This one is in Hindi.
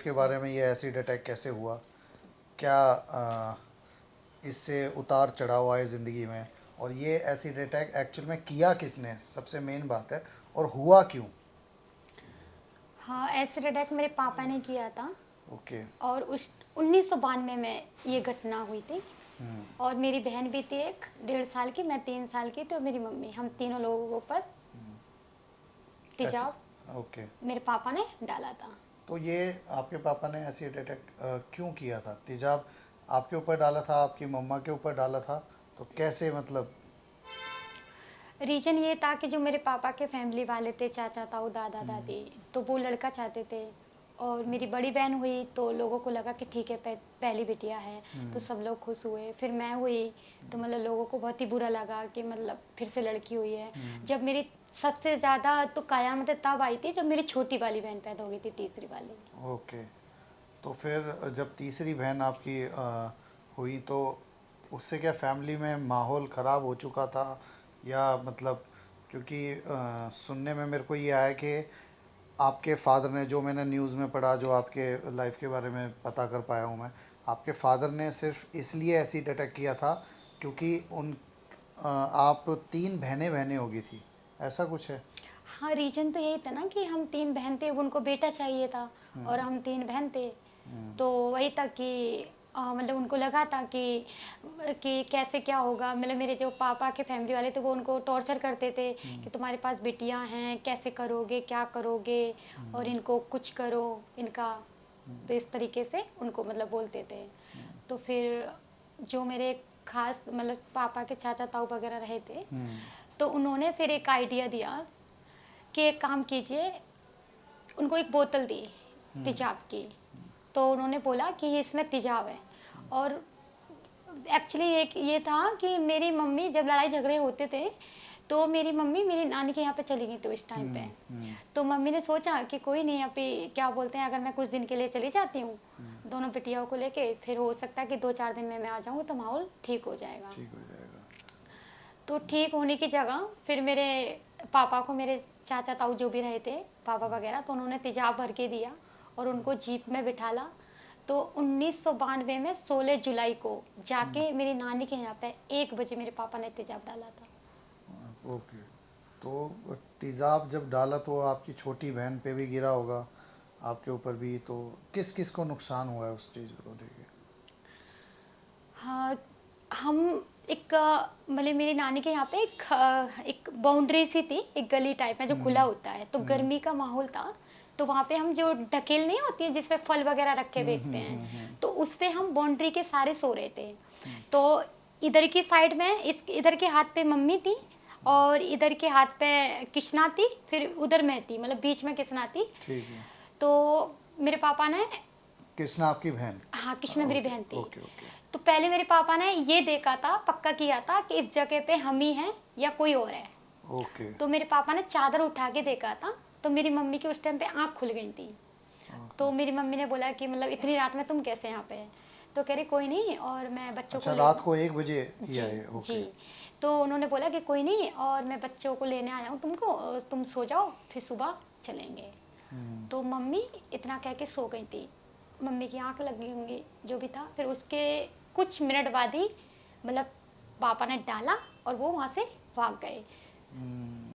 के बारे में, ये एसिड अटैक कैसे हुआ, क्या इससे उतार चढ़ाव आए ज़िंदगी में, और ये एसिड अटैक एक्चुअल में किया किसने, सबसे मेन बात है, और हुआ क्यों। हाँ, एसिड अटैक मेरे पापा ने किया था। ओके। और उस 1992 में ये घटना हुई थी। और मेरी बहन भी थी, एक 1.5 साल की, मैं 3 साल की थी, और मेरी मम्मी, हम तीनों लोगों के ऊपर ऐसे। तेजाब ओके। मेरे पापा ने डाला था। तो ये आपके पापा ने एसिड अटैक क्यों किया था, तेजाब आपके ऊपर डाला था, आपकी मम्मा के ऊपर डाला था, तो कैसे मतलब। रीज़न ये था कि जो मेरे पापा के फैमिली वाले थे, चाचा ताऊ दादा हम्म, दादी, तो वो लड़का चाहते थे। और मेरी बड़ी बहन हुई तो लोगों को लगा कि ठीक है, पहली बिटिया है, तो सब लोग खुश हुए। फिर मैं हुई तो मतलब लोगों को बहुत ही बुरा लगा कि मतलब फिर से लड़की हुई है। जब मेरी सबसे ज़्यादा तो कयामत तब आई थी जब मेरी छोटी वाली बहन पैदा हो गई थी, तीसरी वाली। ओके। तो फिर जब तीसरी बहन आपकी हुई, तो उससे क्या फैमिली में माहौल ख़राब हो चुका था, या मतलब, क्योंकि सुनने में मेरे को ये आया कि आपके फादर ने, जो मैंने न्यूज़ में पढ़ा, जो आपके लाइफ के बारे में पता कर पाया हूँ मैं, आपके फादर ने सिर्फ इसलिए एसिड अटैक किया था क्योंकि आप तीन बहनें बहनें होगी थी, ऐसा कुछ है। हाँ, रीजन तो यही था ना कि हम 3 बहन थे, उनको बेटा चाहिए था, और हम 3 बहन थे। तो वही था कि मतलब उनको लगा था कि कैसे क्या होगा। मतलब मेरे जो पापा के फैमिली वाले थे वो उनको टॉर्चर करते थे कि तुम्हारे पास बिटियां हैं, कैसे करोगे, क्या करोगे, और इनको कुछ करो इनका। तो इस तरीके से उनको मतलब बोलते थे। तो फिर जो मेरे खास मतलब पापा के चाचा ताऊ वगैरह रहे थे, तो उन्होंने फिर एक आइडिया दिया कि एक काम कीजिए। उनको एक बोतल दी तेजाब की। तो उन्होंने बोला कि ये इसमें तेजाब है। और एक्चुअली एक ये था कि मेरी मम्मी जब लड़ाई झगड़े होते थे तो मेरी मम्मी मेरी नानी के यहाँ पे चली गई थी उस टाइम पे। तो मम्मी ने सोचा कि कोई नहीं, अभी क्या बोलते हैं, अगर मैं कुछ दिन के लिए चली जाती हूँ दोनों बिटियाओं को लेके, फिर हो सकता है कि 2-4 दिन में मैं आ जाऊँ तो माहौल ठीक हो जाएगा। ठीक हो जाएगा। तो ठीक होने की जगह फिर मेरे पापा को, मेरे चाचा ताऊ जो भी रहे थे पापा वगैरह, तो उन्होंने तेजाब भर के दिया और उनको जीप में बिठाला। तो 1992 में 16 जुलाई को जाके मेरी नानी के यहाँ पे 1 बजे मेरे पापा ने तेजाब डाला था। ओके। तो तेज़ाब जब डाला तो आपकी छोटी बहन पे भी गिरा होगा, आपके ऊपर भी, तो किस किस को नुकसान हुआ है उस चीज़ को लेके। हाँ, हम एक मतलब मेरी नानी के यहाँ पे एक बाउंड्री सी थी, एक गली टाइप में जो खुला होता है, तो गर्मी का माहौल था। तो वहाँ पे हम जो ढकेल नहीं होती है जिसपे फल वगैरह रखे बेचते हैं, तो उस पे हम बाउंड्री के सारे सो रहे थे। तो इधर की साइड में इधर के हाथ पे मम्मी थी, और इधर के हाथ पे कृष्णा थी, फिर उधर मैं थी, मतलब बीच में कृष्णा थी। ठीक है। तो मेरे पापा ने, कृष्णा आपकी बहन। हाँ, कृष्णा मेरी ओके बहन थी। Okay okay. तो पहले मेरे पापा ने ये देखा था, पक्का किया था कि इस जगह पे हम ही हैं या कोई और है। ओके तो मेरे पापा ने चादर उठा के देखा था। तो मेरी मम्मी की उस टाइम पे आँख खुल गई थी। ओके। तो मेरी मम्मी ने बोला कि मतलब इतनी रात में तुम कैसे यहाँ पे है। तो कह रही कोई नहीं, और मैं बच्चों को अच्छा, ले, रात को 1 बजे किया जी, है। ओके। जी। तो उन्होंने बोला कि कोई नहीं, और मैं बच्चों को लेने आया हूँ तुमको, और तुम सो जाओ, फिर सुबह चलेंगे। तो मम्मी इतना कह के सो गई थी। मम्मी की आंख लगी होंगी, जो भी था। फिर उसके कुछ मिनट बाद ही मतलब पापा ने डाला और वो वहाँ से भाग गए।